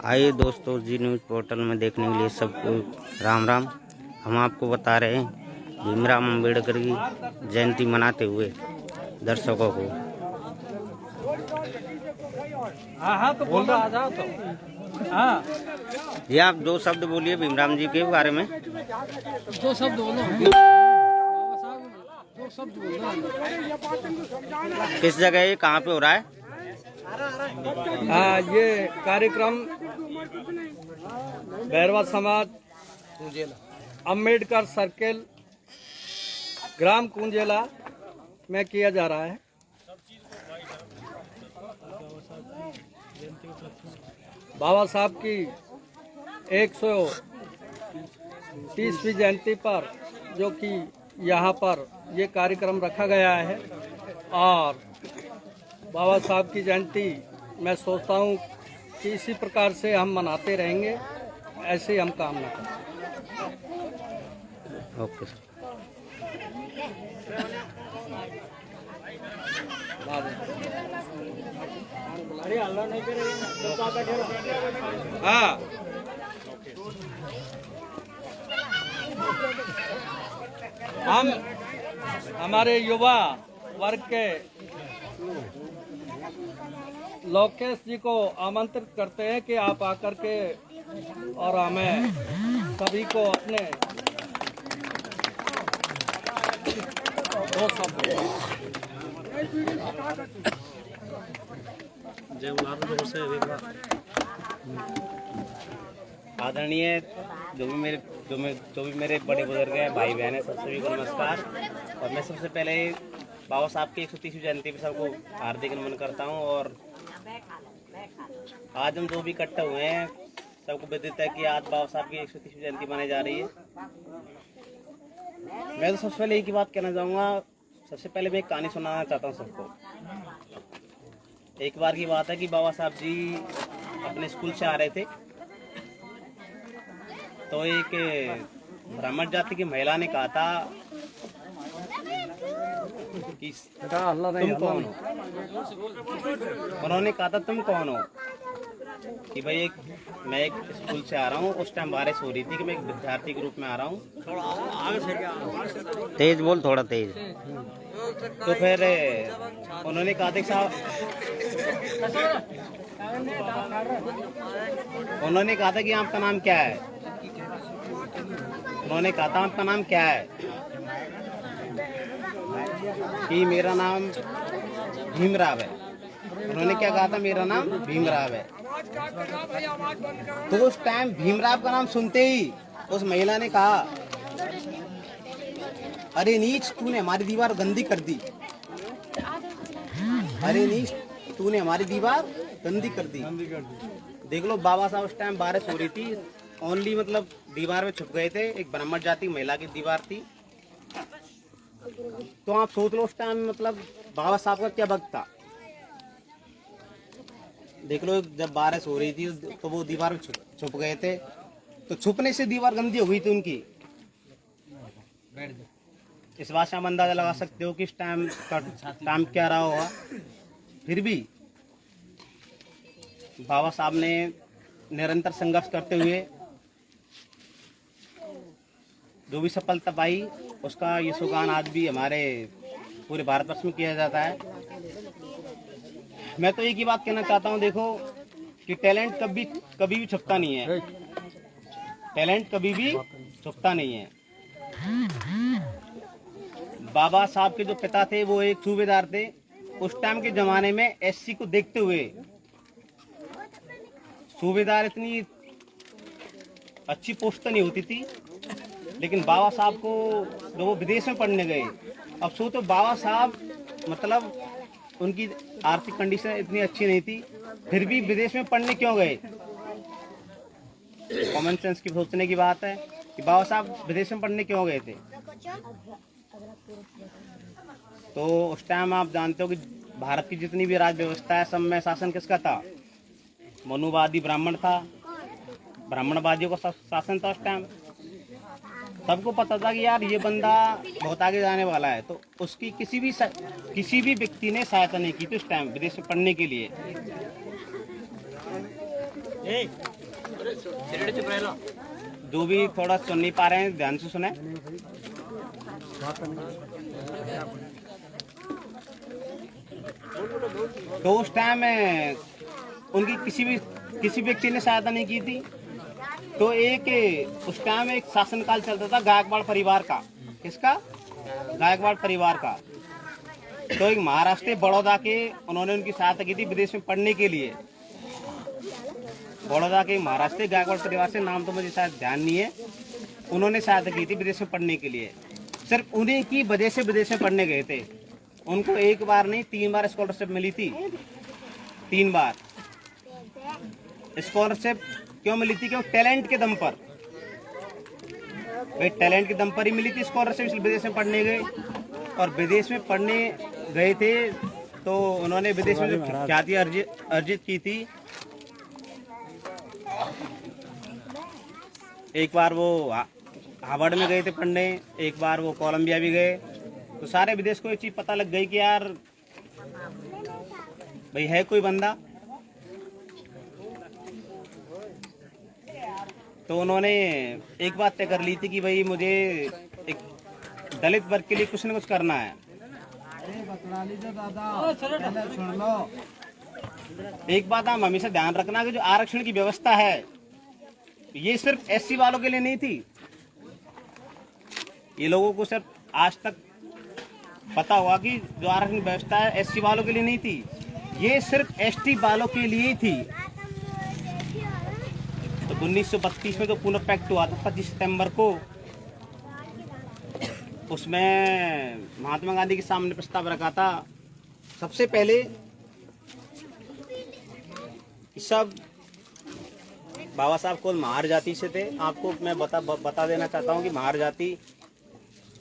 आइए दोस्तों, जी news portal में देखने के लिए सबको राम राम। हम आपको बता रहे हैं भीमराव अम्बेडकर की जयंती मनाते हुए दर्शकों को। हाँ तो बोल रहा आ जाओ तो। हाँ ये आप दो शब्द बोलिए भीमराव जी के बारे में। दो शब्द बोलो। दो शब्द बोलो। किस जगह ये कहाँ पे हो रहा है? ये कार्यक्रम भैरवा समाज अम्बेडकर सर्किल ग्राम कुंजेला में किया जा रहा है। बाबा साहब की 130वीं जयंती पर जो कि यहाँ पर ये कार्यक्रम रखा गया है, और बाबा साहब की जयंती मैं सोचता हूँ कि इसी प्रकार से हम मनाते रहेंगे, ऐसे ही हम कामना करें। Okay sir. हाँ, हम हमारे युवा वर्ग के लोकेश जी को आमंत्रित करते हैं कि आप आकर के और हमें सभी को अपने दो शब्द आदरणीय जो भी मेरे बड़े बुजुर्ग हैं, भाई बहन हैं, सब सभी को नमस्कार। और मैं सबसे पहले बाबा साहब की 130वीं जयंती पर सबको हार्दिक नमन करता हूं। और आज हम जो भी इकट्ठे हुए हैं, सबको विदित है कि आज बाबा साहब की 130वीं जयंती मनाई जा रही है। मैं तो सबसे पहले एक ही बात कहना चाहूँगा। सबसे पहले मैं एक कहानी सुनाना चाहता हूँ सबको। एक बार की बात है कि बाबा साहब जी अपने स्कूल से आ रहे थे, तो एक ब्राह्मण जाति की महिला ने कहा था कि तुम कौन हो? उन्होंने कहा था तुम कौन हो? कि भाई मैं एक स्कूल से आ रहा हूँ। उस टाइम बारिश हो रही थी कि मैं एक विद्यार्थी के रूप में आ रहा हूँ। तेज बोल, थोड़ा तेज। तो फिर उन्होंने कहा था साहब, उन्होंने कहा था कि आपका नाम क्या है? उन्होंने कहा था आपका नाम क्या है? कि मेरा नाम भीमराव है। उन्होंने क्या कहा था? मेरा नाम भीमराव है। तो उस टाइम भीमराव का नाम सुनते ही उस महिला ने कहा, अरे नीच, तूने हमारी दीवार गंदी कर दी। अरे नीच, तूने हमारी दीवार गंदी कर दी। देख लो, बाबा साहब उस टाइम बारिश हो रही थी, ओनली मतलब दीवार में छुप गए थे। एक ब्राह्मण जाति महिला की दीवार थी। तो आप सोच लो उस टाइम मतलब बाबा साहब का क्या वक्त था। देख लो, जब बारिश हो रही थी तो वो दीवार में छुप गए थे। तो छुपने से दीवार गंदी हो गई थी उनकी। इस बात से हम अंदाजा लगा सकते हो कि इस टाइम का टाइम क्या रहा होगा। फिर भी बाबा साहब ने निरंतर संघर्ष करते हुए जो भी सफलता पाई, उसका यशोगान आज भी हमारे पूरे भारतवर्ष में किया जाता है। मैं तो एक ही बात कहना चाहता हूँ, देखो कि टैलेंट कभी भी छुपता नहीं है। टैलेंट कभी भी छुपता नहीं है। बाबा साहब के जो पिता थे वो एक सूबेदार थे। उस टाइम के जमाने में एससी को देखते हुए सूबेदार इतनी अच्छी पोस्ट तो नहीं होती थी, लेकिन बाबा साहब को जो वो विदेश में पढ़ने गए, अब सो तो बाबा साहब मतलब उनकी आर्थिक कंडीशन इतनी अच्छी नहीं थी, फिर भी विदेश में पढ़ने क्यों गए? कॉमन सेंस की सोचने की बात है कि बाबा साहब विदेश में पढ़ने क्यों गए थे। तो उस टाइम आप जानते हो कि भारत की जितनी भी राज्य व्यवस्था है, सब में शासन किसका था? मनुवादी ब्राह्मण था। ब्राह्मणवादियों का शासन था उस टाइम। सबको पता था कि यार ये बंदा बहुत आगे जाने वाला है, तो उसकी किसी भी व्यक्ति ने सहायता नहीं की थी उस टाइम विदेश में पढ़ने के लिए। जो भी थोड़ा सुन नहीं पा रहे हैं ध्यान से सुने। तो उस टाइम उनकी किसी व्यक्ति ने सहायता नहीं की थी। तो उस टाइम एक शासनकाल चलता था गायकवाड़ परिवार का। किसका? गायकवाड़ परिवार का। तो एक महाराष्ट्र बड़ौदा के उन्होंने उनकी सहायता की थी विदेश में पढ़ने के लिए। बड़ौदा के महाराष्ट्र गायकवाड़ परिवार से, नाम तो मुझे शायद ध्यान नहीं है, उन्होंने सहायता की थी विदेश में पढ़ने के लिए। सिर्फ उन्हीं की वजह से विदेश में पढ़ने गए थे। उनको एक बार नहीं 3 बार स्कॉलरशिप मिली थी। 3 बार स्कॉलरशिप क्यों मिली थी? क्यों? टैलेंट के दम पर। भाई टैलेंट के दम पर ही मिली थी स्कॉलरशिप, इसलिए विदेश में पढ़ने गए। और विदेश में पढ़ने गए थे तो उन्होंने विदेश में जो ख्याति अर्जित की थी। एक बार वो हार्वर्ड में गए थे पढ़ने, एक बार वो कोलंबिया भी गए। तो सारे विदेश को ये चीज पता लग गई कि यार भाई है कोई बंदा। तो उन्होंने एक बात तय कर ली थी कि भाई मुझे एक दलित वर्ग के लिए कुछ न कुछ करना है। एक बात आप हमेशा ध्यान रखना कि जो आरक्षण की व्यवस्था है ये सिर्फ एससी वालों के लिए नहीं थी। ये लोगों को सिर्फ आज तक पता हुआ कि जो आरक्षण व्यवस्था है एससी वालों के लिए नहीं थी, ये सिर्फ एसटी वालों के लिए ही थी। तो 1932 में जो पुनः पैक्ट हुआ था 25 सितंबर को, उसमें महात्मा गांधी के सामने प्रस्ताव रखा था सबसे पहले सब बाबा साहब को महार जाति से थे। आपको मैं बता देना चाहता हूँ कि महार जाति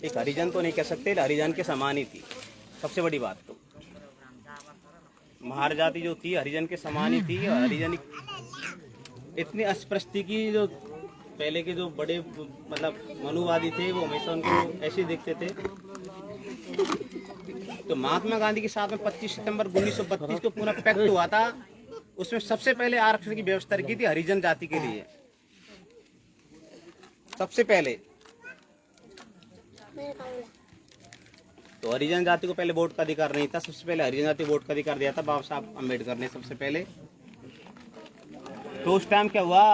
एक हरिजन तो नहीं कह सकते, हरिजन के समान ही थी। सबसे बड़ी बात तो महार जाति जो थी हरिजन के समान ही थी। हरिजन इतनी अस्पृश्यता की, जो पहले के जो बड़े मतलब मनुवादी थे वो हमेशा उनको ऐसे देखते थे। तो महात्मा गांधी के साथ में 25 सितंबर 1932 को पूरा पैक्ट हुआ था। उसमें सबसे पहले आरक्षण की व्यवस्था की थी हरिजन जाति के लिए। सबसे पहले तो हरिजन जाति को पहले वोट का अधिकार नहीं था। सबसे पहले हरिजन जाति वोट का अधिकार दिया था बाबा साहब अम्बेडकर ने सबसे पहले। तो उस टाइम क्या हुआ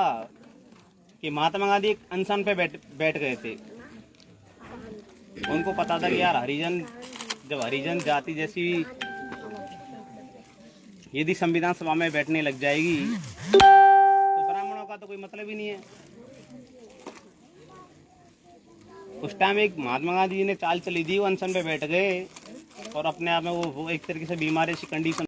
कि महात्मा गांधी एक अनशन पे बैठ गए थे। उनको पता था कि यार जब हरिजन जाति जैसी यदि संविधान सभा में बैठने लग जाएगी तो ब्राह्मणों का तो कोई मतलब ही नहीं है। उस टाइम एक महात्मा गांधी जी ने चाल चली थी, वो अनशन पे बैठ गए और अपने आप में वो एक तरीके से बीमारी सी कंडीशन